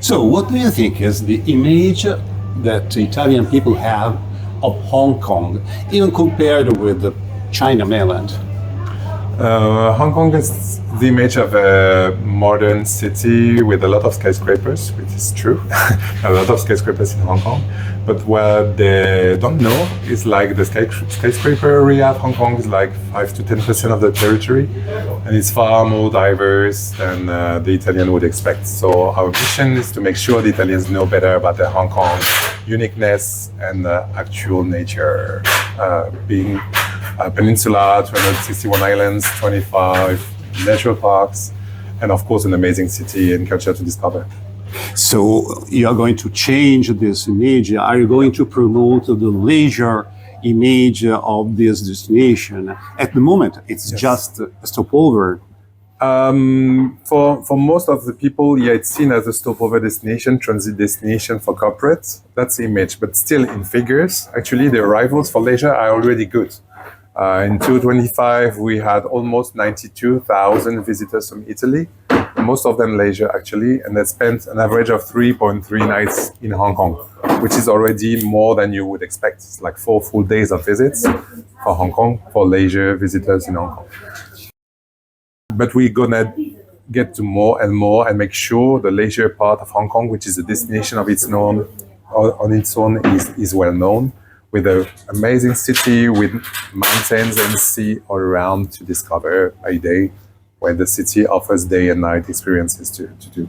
So, what do you think is the image that Italian people have of Hong Kong, even compared with the China mainland? Hong Kong is the image of a modern city with a lot of skyscrapers, which is true. A lot of skyscrapers in Hong Kong. But what they don't know is like the skyscraper area of Hong Kong is like 5 to 10% of the territory. And it's far more diverse than the Italian would expect. So our mission is to make sure the Italians know better about the Hong Kong uniqueness and actual nature, being a peninsula, 261 islands, 25 natural parks, and of course an amazing city and culture to discover. So you are going to change this image. Are you going to promote the leisure image of this destination? At the moment, it's just a stopover. For most of the people, yeah, it's seen as a stopover destination, transit destination for corporates. That's the image, but still in figures, actually the arrivals for leisure are already good. In 2025, we had almost 92,000 visitors from Italy, most of them leisure actually, and they spent an average of 3.3 nights in Hong Kong, which is already more than you would expect. It's like 4 full days of visits for Hong Kong, for leisure visitors in Hong Kong. But we're gonna get to more and make sure the leisure part of Hong Kong, which is a destination of its own, on its own, is well known, with an amazing city with mountains and sea all around to discover a day, where the city offers day and night experiences to do.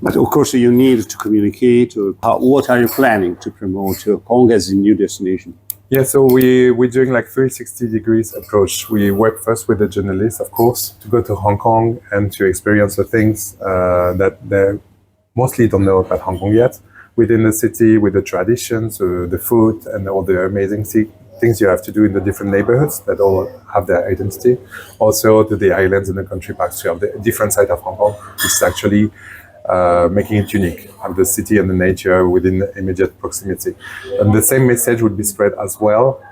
But of course, you need to communicate. What are you planning to promote Hong Kong as a new destination? Yeah, so we're doing like 360 degrees approach. We work first with the journalists, of course, to go to Hong Kong and to experience the things that they mostly don't know about Hong Kong yet. Within the city, with the traditions, the food, and all the amazing things you have to do in the different neighborhoods that all have their identity. Also to the islands and the country parks, you have the different side of Hong Kong, which is actually making it unique, have the city and the nature within immediate proximity. And the same message would be spread as well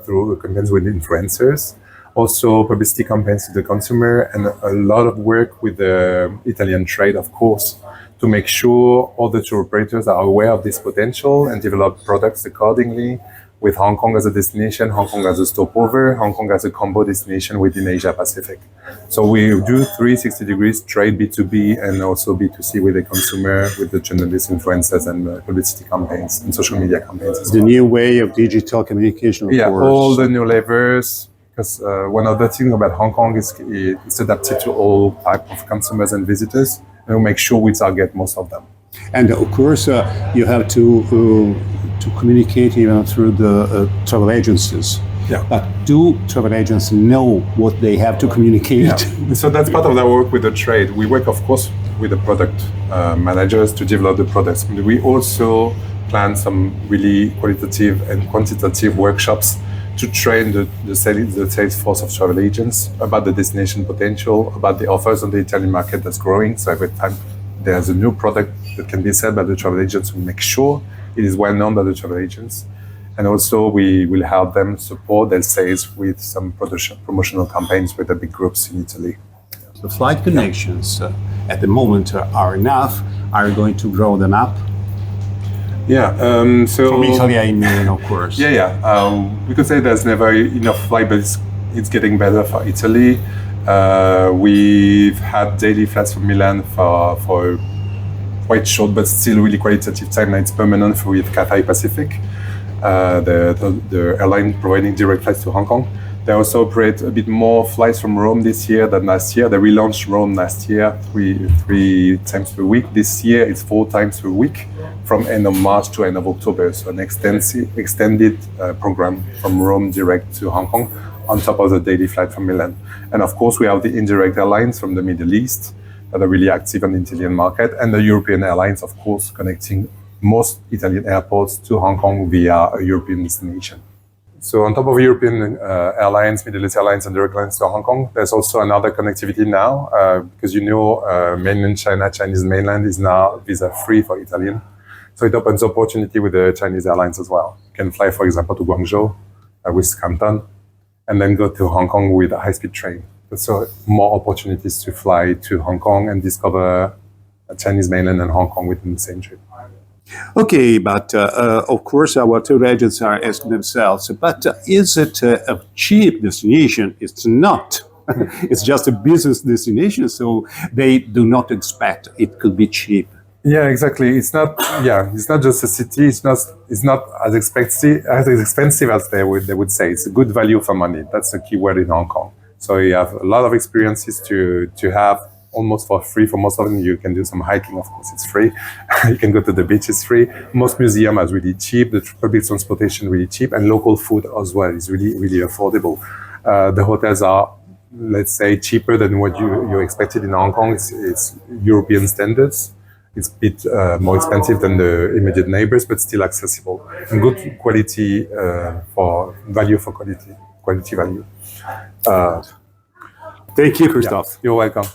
through campaigns with influencers, also publicity campaigns to the consumer, and a lot of work with the Italian trade, of course, to make sure all the tour operators are aware of this potential and develop products accordingly, with Hong Kong as a destination, Hong Kong as a stopover, Hong Kong as a combo destination within Asia Pacific. So we do 360 degrees trade B2B and also B2C with the consumer, with the journalists, influencers, and publicity campaigns and social media campaigns as well. The new way of digital communication, of course. All the new levers. Because one of the things about Hong Kong is it's adapted to all type of consumers and visitors, and we make sure we target most of them. And of course, you have to communicate even through the travel agencies. Yeah. But do travel agents know what they have to communicate? Yeah. So that's part of the work with the trade. We work, of course, with the product managers to develop the products. We also plan some really qualitative and quantitative workshops to train the sales force of travel agents about the destination potential, about the offers on the Italian market that's growing. So every time there's a new product that can be sold by the travel agents, we make sure it is well known by the travel agents. And also we will help them support their sales with some promotional campaigns with the big groups in Italy. The flight connections at the moment are enough. Are you going to grow them up? Yeah. So from Italy, I mean, of course. We could say there's never enough flight, but it's getting better for Italy. We've had daily flights from Milan for quite short, but still really qualitative time. Now it's permanent with Cathay Pacific, the airline providing direct flights to Hong Kong. They also operate a bit more flights from Rome this year than last year. They relaunched Rome last year, three times per week. This year it's 4 times per week from end of March to end of October. So an extended program from Rome direct to Hong Kong on top of the daily flight from Milan. And of course we have the indirect airlines from the Middle East that are really active on the Italian market, and the European airlines, of course, connecting most Italian airports to Hong Kong via a European destination. So on top of European airlines, Middle East airlines, and direct lines to Hong Kong, there's also another connectivity now, because mainland China, Chinese mainland is now visa-free for Italian. So it opens opportunity with the Chinese airlines as well. You can fly, for example, to Guangzhou with Canton, and then go to Hong Kong with a high-speed train. So more opportunities to fly to Hong Kong and discover Chinese mainland and Hong Kong within the same trip. Okay, but of course our tour agents are asking themselves, but is it a cheap destination? It's not. It's just a business destination, so they do not expect it could be cheap. Yeah, exactly. It's not. Yeah, it's not just a city. It's not as expensive as they would say. It's a good value for money. That's the key word in Hong Kong. So you have a lot of experiences to have almost for free. For most of them, you can do some hiking. Of course, it's free. You can go to the beach. It's free. Most museums are really cheap. The public transportation really cheap, and local food as well is really affordable. The hotels are, let's say, cheaper than what you expected in Hong Kong. It's European standards. It's a bit more expensive than the immediate neighbors, but still accessible. And good quality for quality value. Thank you, Christophe. Yeah, you're welcome.